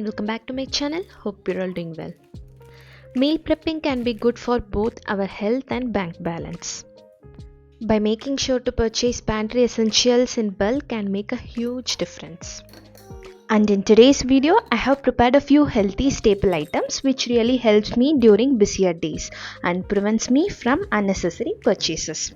and welcome back to my channel. Hope you're all doing well. Meal prepping can be good for both our health and bank balance. By making sure to purchase pantry essentials in bulk can make a huge difference. And in today's video, I have prepared a few healthy staple items which really helps me during busier days and prevents me from unnecessary purchases.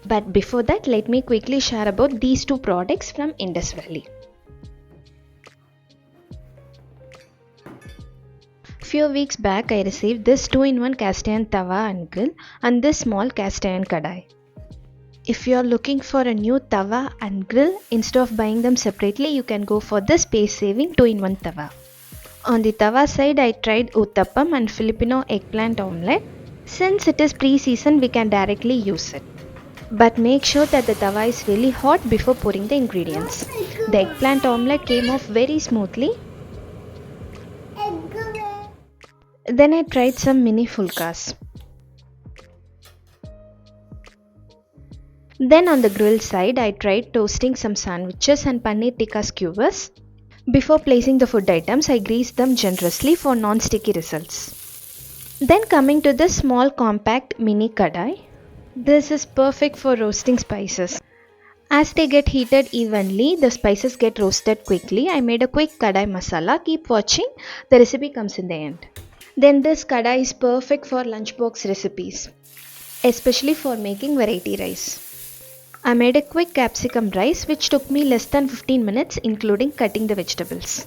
But before that, let me quickly share about these two products from Indus Valley. Few weeks back I received this 2-in-1 cast iron tawa and grill and this small cast iron kadai. If you are looking for a new tawa and grill, instead of buying them separately, you can go for the space saving 2-in-1 tawa. On the tawa side I tried uttappam and Filipino eggplant omelette. Since it is pre-seasoned, we can directly use it. But make sure that the tawa is really hot before pouring the ingredients. The eggplant omelette came off very smoothly. Then I tried some mini phulkas. Then on the grill side, I tried toasting some sandwiches and paneer tikka skewers. Before placing the food items, I greased them generously for non-sticky results. Then coming to this small compact mini kadai. This is perfect for roasting spices. As they get heated evenly, the spices get roasted quickly. I made a quick kadai masala. Keep watching, the recipe comes in the end. Then this kadai is perfect for lunchbox recipes, especially for making variety rice. I made a quick capsicum rice which took me less than 15 minutes including cutting the vegetables.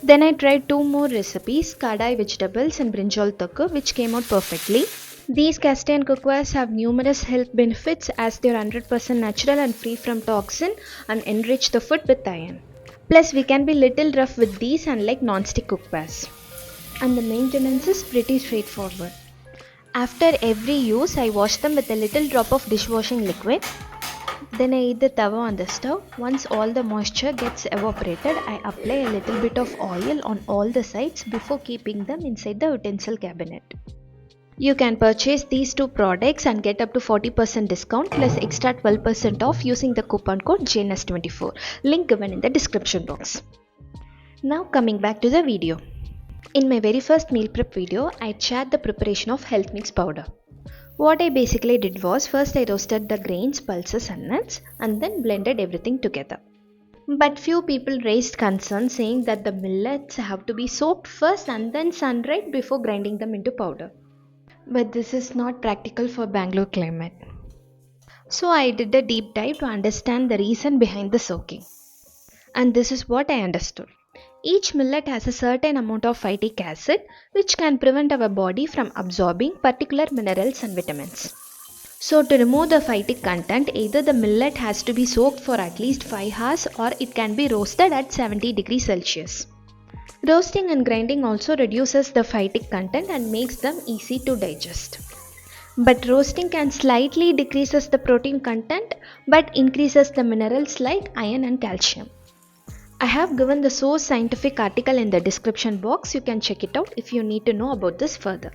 Then I tried two more recipes, Kadai vegetables and Brinjal thokku, which came out perfectly. These cast iron cookwares have numerous health benefits as they are 100% natural and free from toxin and enrich the food with iron. Plus we can be little rough with these unlike non-stick cookwares. And the maintenance is pretty straightforward. After every use, I wash them with a little drop of dishwashing liquid. Then I heat the tawa on the stove. Once all the moisture gets evaporated, I apply a little bit of oil on all the sides before keeping them inside the utensil cabinet. You can purchase these two products and get up to 40% discount plus extra 12% off using the coupon code JNS24. Link given in the description box. Now coming back to the video. In my very first meal prep video, I shared the preparation of health mix powder. What I basically did was, first I roasted the grains, pulses and nuts and then blended everything together. But few people raised concerns saying that the millets have to be soaked first and then sun-dried before grinding them into powder. But this is not practical for Bangalore climate. So I did a deep dive to understand the reason behind the soaking. And this is what I understood. Each millet has a certain amount of phytic acid which can prevent our body from absorbing particular minerals and vitamins. So to remove the phytic content, either the millet has to be soaked for at least 5 hours or it can be roasted at 70 degrees Celsius. Roasting and grinding also reduces the phytic content and makes them easy to digest. But roasting can slightly decreases the protein content but increases the minerals like iron and calcium. I have given the source scientific article in the description box. You can check it out if you need to know about this further.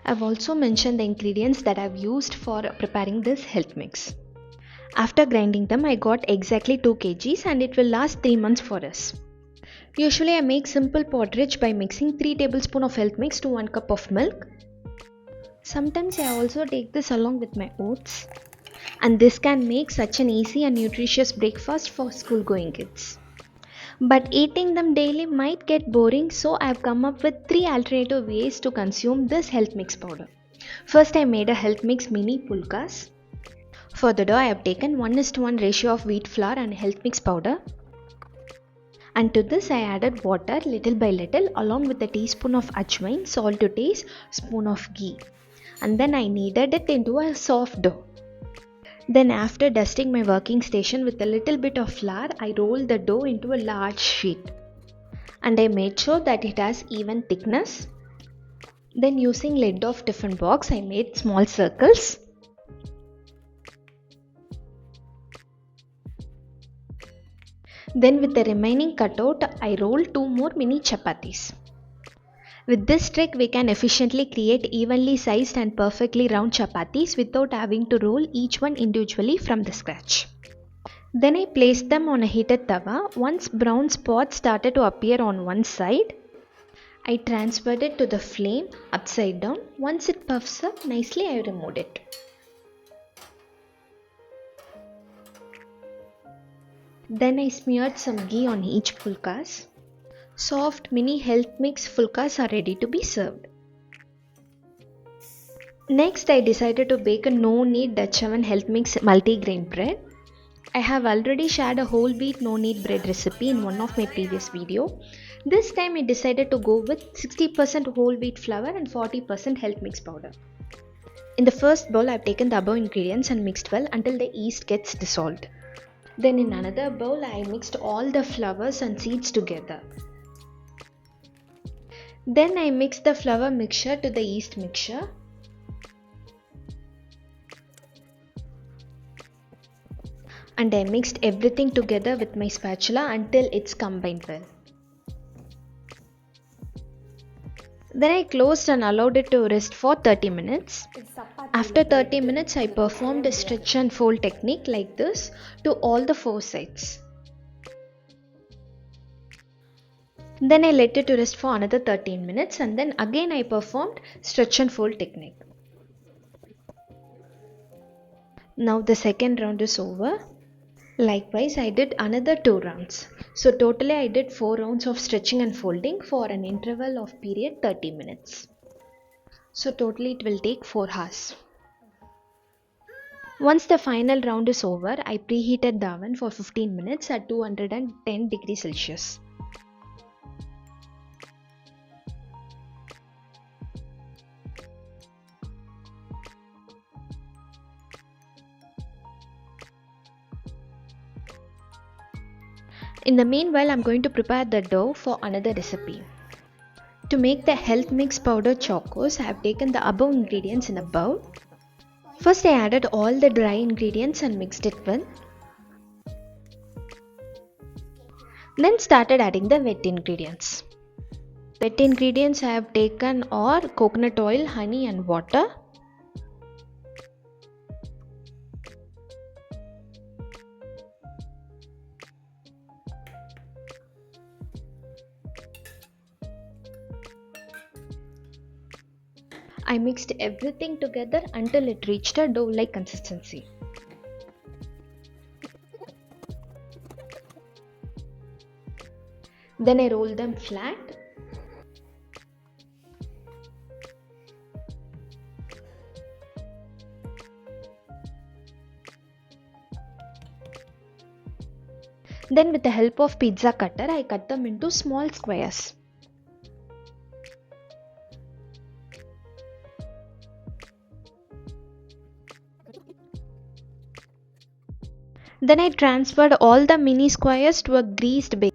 I've also mentioned the ingredients that I've used for preparing this health mix. After grinding them, I got exactly 2 kgs and it will last 3 months for us. Usually I make simple porridge by mixing 3 tablespoons of health mix to 1 cup of milk. Sometimes I also take this along with my oats. And this can make such an easy and nutritious breakfast for school-going kids. But eating them daily might get boring, so I have come up with 3 alternative ways to consume this health mix powder. First, I made a health mix mini phulkas. For the dough, I have taken 1:1 ratio of wheat flour and health mix powder. And to this, I added water little by little along with a teaspoon of ajwain, salt to taste, spoon of ghee. And then I kneaded it into a soft dough. Then after dusting my working station with a little bit of flour, I rolled the dough into a large sheet. And I made sure that it has even thickness. Then using lid of tiffin box, I made small circles. Then with the remaining cutout, I rolled 2 more mini chapatis. With this trick, we can efficiently create evenly sized and perfectly round chapatis without having to roll each one individually from the scratch. Then I placed them on a heated tawa. Once brown spots started to appear on one side, I transferred it to the flame upside down. Once it puffs up nicely, I removed it. Then I smeared some ghee on each phulkas. Soft mini health mix phulkas are ready to be served. Next, I decided to bake a no-knead Dutch oven health mix multigrain bread. I have already shared a whole wheat no-knead bread recipe in one of my previous video. This time I decided to go with 60% whole wheat flour and 40% health mix powder. In the first bowl, I have taken the above ingredients and mixed well until the yeast gets dissolved. Then in another bowl, I mixed all the flours and seeds together. Then I mixed the flour mixture to the yeast mixture. And I mixed everything together with my spatula until it's combined well. Then I closed and allowed it to rest for 30 minutes. After 30 minutes, I performed a stretch and fold technique like this to all the 4 sides. Then I let it to rest for another 13 minutes and then again I performed stretch and fold technique. Now the second round is over. Likewise, I did another 2 rounds. So totally I did 4 rounds of stretching and folding for an interval of period 30 minutes. So totally it will take 4 hours. Once the final round is over, I preheated the oven for 15 minutes at 210 degrees Celsius. In the meanwhile, I am going to prepare the dough for another recipe. To make the health mix powder chocos, I have taken the above ingredients in a bowl. First, I added all the dry ingredients and mixed it well. Then started adding the wet ingredients. Wet ingredients I have taken are coconut oil, honey and water. I mixed everything together until it reached a dough-like consistency. Then I rolled them flat. Then with the help of pizza cutter, I cut them into small squares. Then I transferred all the mini squares to a greased bake.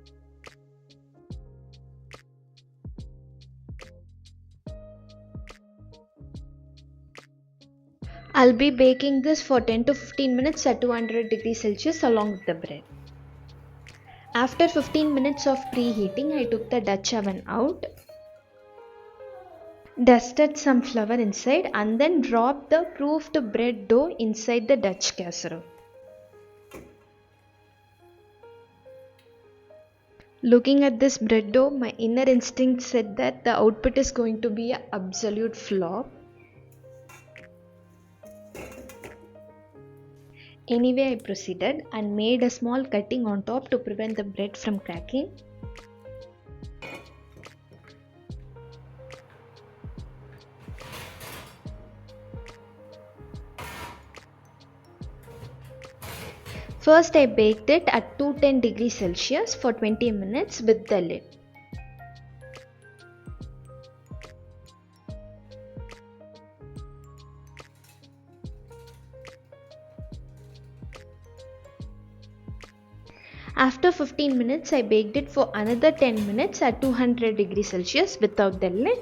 I'll be baking this for 10 to 15 minutes at 200 degrees Celsius along with the bread. After 15 minutes of preheating, I took the Dutch oven out, dusted some flour inside and then dropped the proofed bread dough inside the Dutch casserole. Looking at this bread dough, my inner instinct said that the output is going to be an absolute flop. Anyway, I proceeded and made a small cutting on top to prevent the bread from cracking. First, I baked it at 210 degrees Celsius for 20 minutes with the lid. After 15 minutes, I baked it for another 10 minutes at 200 degrees Celsius without the lid.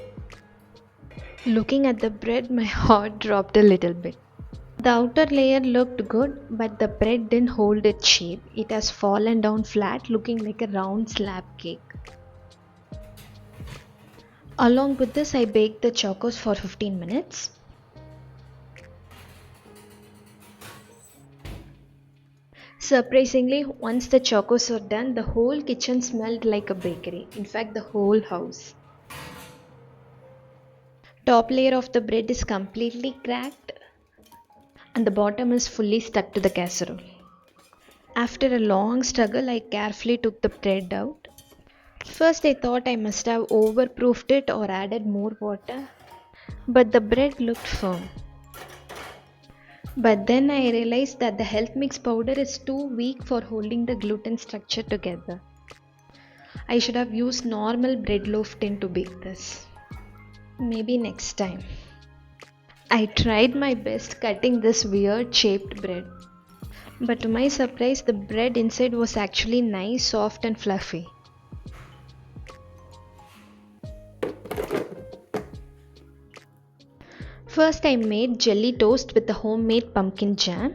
Looking at the bread, my heart dropped a little bit. The outer layer looked good, but the bread didn't hold its shape. It has fallen down flat, looking like a round slab cake. Along with this, I baked the chocos for 15 minutes. Surprisingly, once the chocos were done, the whole kitchen smelled like a bakery. In fact, the whole house. Top layer of the bread is completely cracked and the bottom is fully stuck to the casserole. After a long struggle, I carefully took the bread out. First, I thought I must have overproofed it or added more water, but the bread looked firm. But then I realized that the health mix powder is too weak for holding the gluten structure together. I should have used normal bread loaf tin to bake this. Maybe next time. I tried my best cutting this weird shaped bread. But to my surprise, the bread inside was actually nice, soft and fluffy. First, I made jelly toast with the homemade pumpkin jam.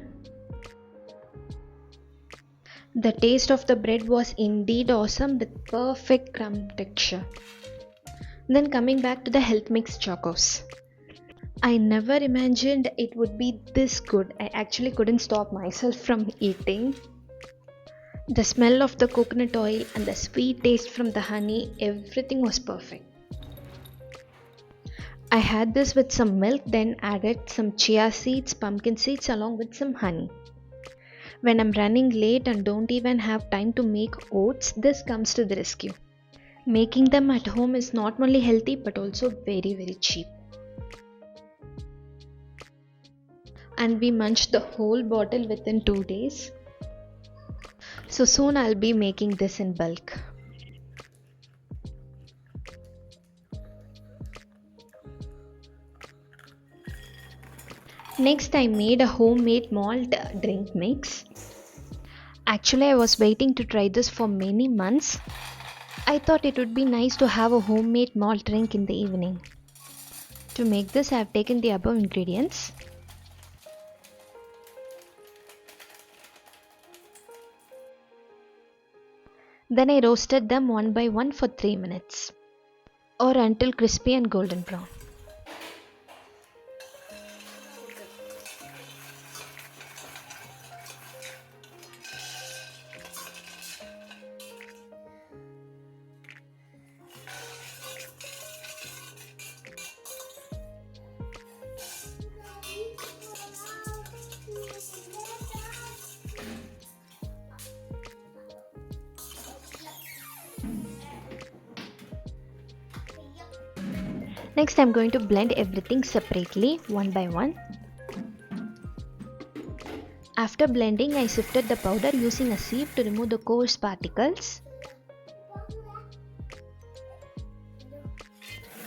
The taste of the bread was indeed awesome with perfect crumb texture. Then coming back to the health mix chocos. I never imagined it would be this good. I actually couldn't stop myself from eating. The smell of the coconut oil and the sweet taste from the honey, everything was perfect. I had this with some milk, then added some chia seeds, pumpkin seeds along with some honey. When I'm running late and don't even have time to make oats, this comes to the rescue. Making them at home is not only healthy but also very cheap. And we munched the whole bottle within 2 days. So soon I'll be making this in bulk. Next, I made a homemade malt drink mix. Actually, I was waiting to try this for many months. I thought it would be nice to have a homemade malt drink in the evening. To make this, I have taken the above ingredients. Then I roasted them one by one for 3 minutes or until crispy and golden brown. Next, I'm going to blend everything separately one by one. After blending, I sifted the powder using a sieve to remove the coarse particles.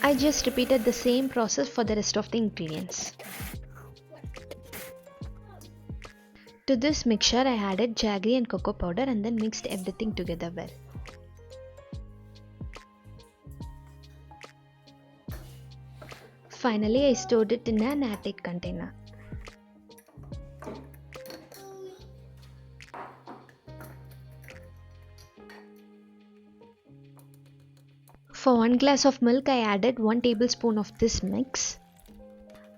I just repeated the same process for the rest of the ingredients. To this mixture, I added jaggery and cocoa powder and then mixed everything together well. Finally, I stored it in an airtight container. For 1 glass of milk, I added 1 tablespoon of this mix.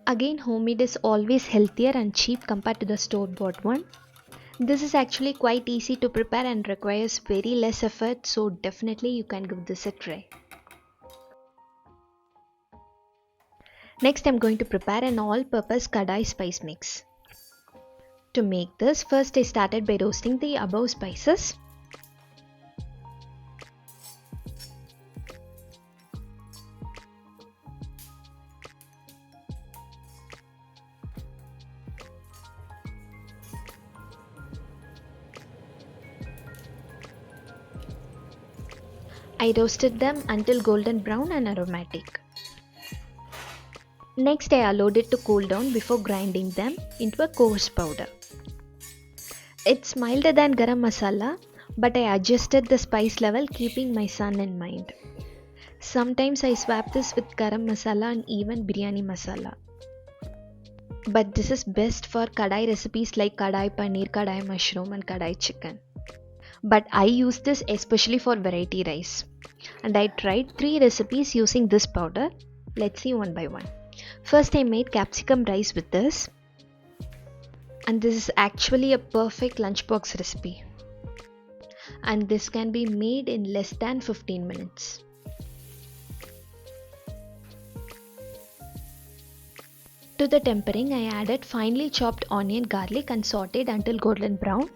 Again, homemade is always healthier and cheap compared to the store-bought one. This is actually quite easy to prepare and requires very less effort, so definitely you can give this a try. Next, I'm going to prepare an all-purpose Kadai spice mix. To make this, first I started by roasting the above spices. I roasted them until golden brown and aromatic. Next, I allowed it to cool down before grinding them into a coarse powder. It's milder than garam masala, but I adjusted the spice level keeping my son in mind. Sometimes I swap this with garam masala and even biryani masala. But this is best for kadai recipes like kadai paneer, kadai mushroom and kadai chicken. But I use this especially for variety rice. And I tried 3 recipes using this powder. Let's see one by one. First, I made capsicum rice with this. And this is actually a perfect lunchbox recipe. And this can be made in less than 15 minutes. To the tempering, I added finely chopped onion, garlic and sauteed until golden brown.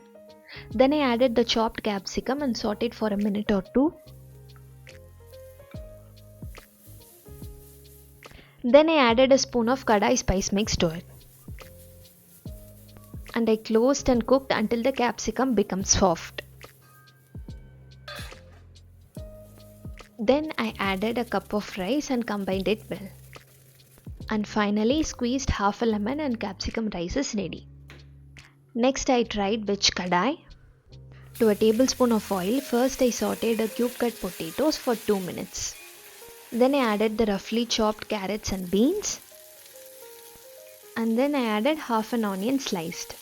Then I added the chopped capsicum and sauteed for a minute or two. Then I added a spoon of Kadai spice mix to it. And I closed and cooked until the capsicum becomes soft. Then I added a cup of rice and combined it well. And finally squeezed half a lemon and capsicum rice is ready. Next I tried veg kadai. To a tablespoon of oil, first I sauteed a cube cut potatoes for 2 minutes. Then I added the roughly chopped carrots and beans. And then I added half an onion sliced.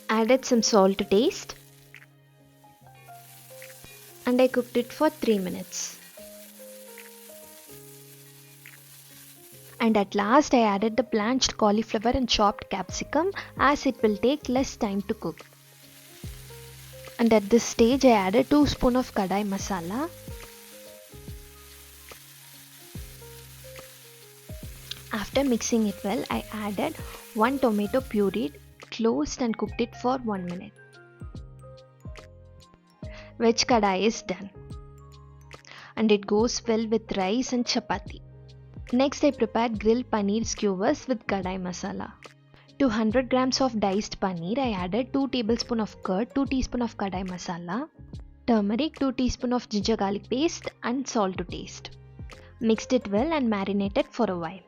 Added some salt to taste. And I cooked it for 3 minutes. And at last I added the blanched cauliflower and chopped capsicum as it will take less time to cook. And at this stage I added 2 spoons of kadai masala. After mixing it well, I added 1 tomato pureed, closed and cooked it for 1 minute. Veg kadai is done. And it goes well with rice and chapati. Next I prepared grilled paneer skewers with kadai masala. To 100 grams of diced paneer, I added 2 tablespoons of curd, 2 teaspoons of kadai masala, turmeric, 2 teaspoons of ginger garlic paste and salt to taste. Mixed it well and marinated for a while.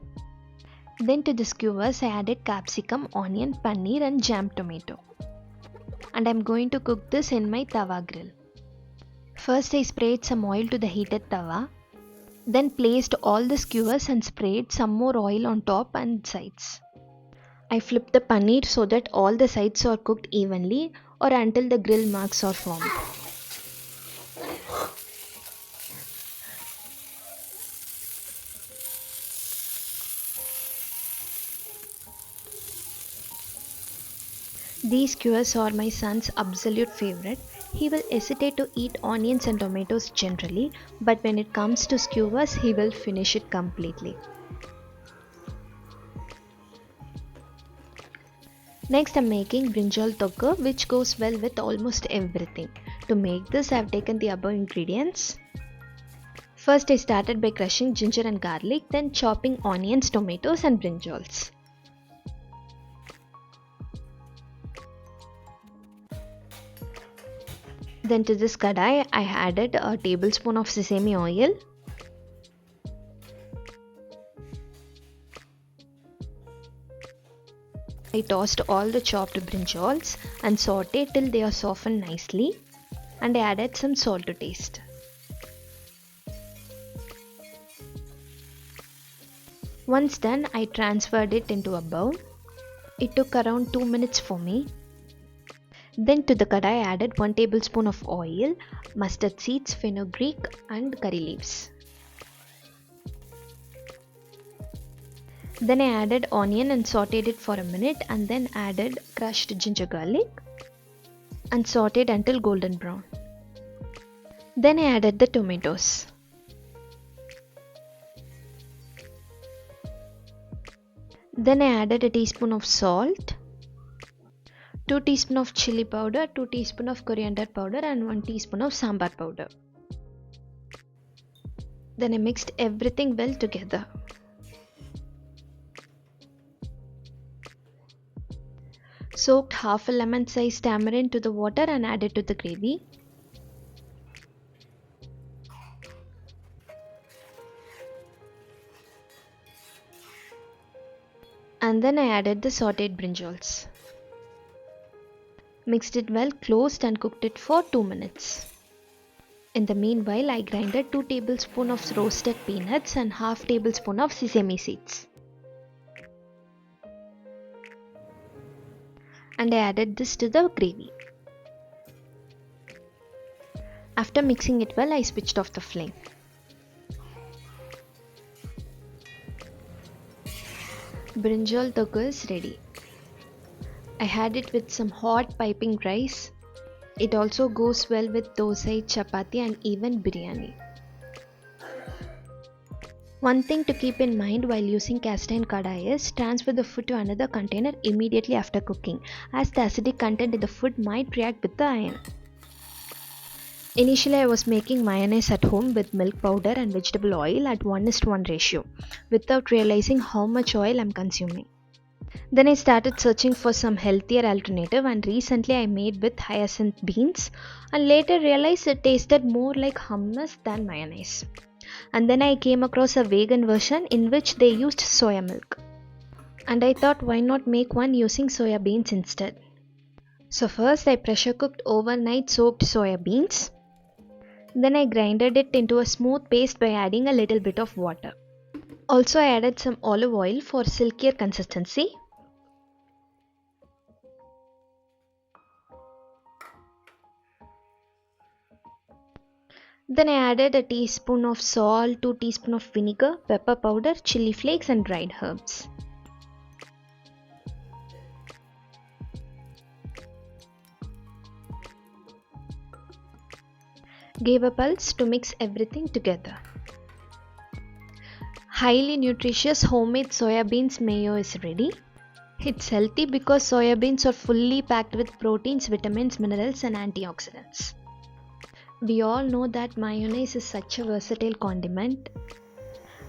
Then to the skewers I added capsicum, onion, paneer and jam tomato. And I am going to cook this in my tawa grill. First I sprayed some oil to the heated tawa. Then placed all the skewers and sprayed some more oil on top and sides. I flipped the paneer so that all the sides are cooked evenly or until the grill marks are formed. These skewers are my son's absolute favorite. He will hesitate to eat onions and tomatoes generally, but when it comes to skewers, he will finish it completely. Next, I am making brinjal thokku, which goes well with almost everything. To make this, I have taken the above ingredients. First, I started by crushing ginger and garlic, then chopping onions, tomatoes and brinjals. Then to this kadai, I added a tablespoon of sesame oil. I tossed all the chopped brinjals and sauteed till they are softened nicely, and I added some salt to taste. Once done, I transferred it into a bowl. It took around 2 minutes for me. Then to the kadai I added 1 tablespoon of oil, mustard seeds, fenugreek and curry leaves. Then I added onion and sauteed it for a minute and then added crushed ginger garlic and sauteed until golden brown. Then I added the tomatoes. Then I added a teaspoon of salt, 2 teaspoons of chili powder, 2 teaspoons of coriander powder and 1 teaspoon of sambar powder. Then I mixed everything well together. Soaked half a lemon sized tamarind to the water and added to the gravy. And then I added the sauteed brinjals. Mixed it well, closed and cooked it for 2 minutes. In the meanwhile, I grinded 2 tablespoons of roasted peanuts and half tablespoon of sesame seeds. And I added this to the gravy. After mixing it well, I switched off the flame. Brinjal thokku is ready. I had it with some hot piping rice. It also goes well with dosa, chapati and even biryani. One thing to keep in mind while using cast iron kadai is transfer the food to another container immediately after cooking, as the acidic content in the food might react with the iron. Initially, I was making mayonnaise at home with milk powder and vegetable oil at 1:1 ratio, without realizing how much oil I'm consuming. Then I started searching for some healthier alternative, and recently I made with hyacinth beans and later realized it tasted more like hummus than mayonnaise. And then I came across a vegan version in which they used soya milk. And I thought, why not make one using soya beans instead? So first I pressure cooked overnight soaked soya beans. Then I grinded it into a smooth paste by adding a little bit of water. Also I added some olive oil for silkier consistency. Then I added a teaspoon of salt, 2 teaspoons of vinegar, pepper powder, chili flakes and dried herbs. Gave a pulse to mix everything together. Highly nutritious homemade soya beans mayo is ready. It's healthy because soya beans are fully packed with proteins, vitamins, minerals and antioxidants. We all know that mayonnaise is such a versatile condiment.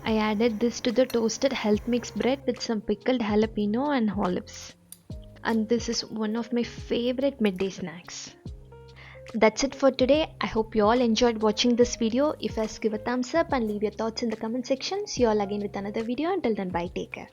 I added this to the toasted health mix bread with some pickled jalapeno and olives. And this is one of my favorite midday snacks. That's it for today. I hope you all enjoyed watching this video. If yes, give a thumbs up and leave your thoughts in the comment section. See you all again with another video. Until then, bye, take care.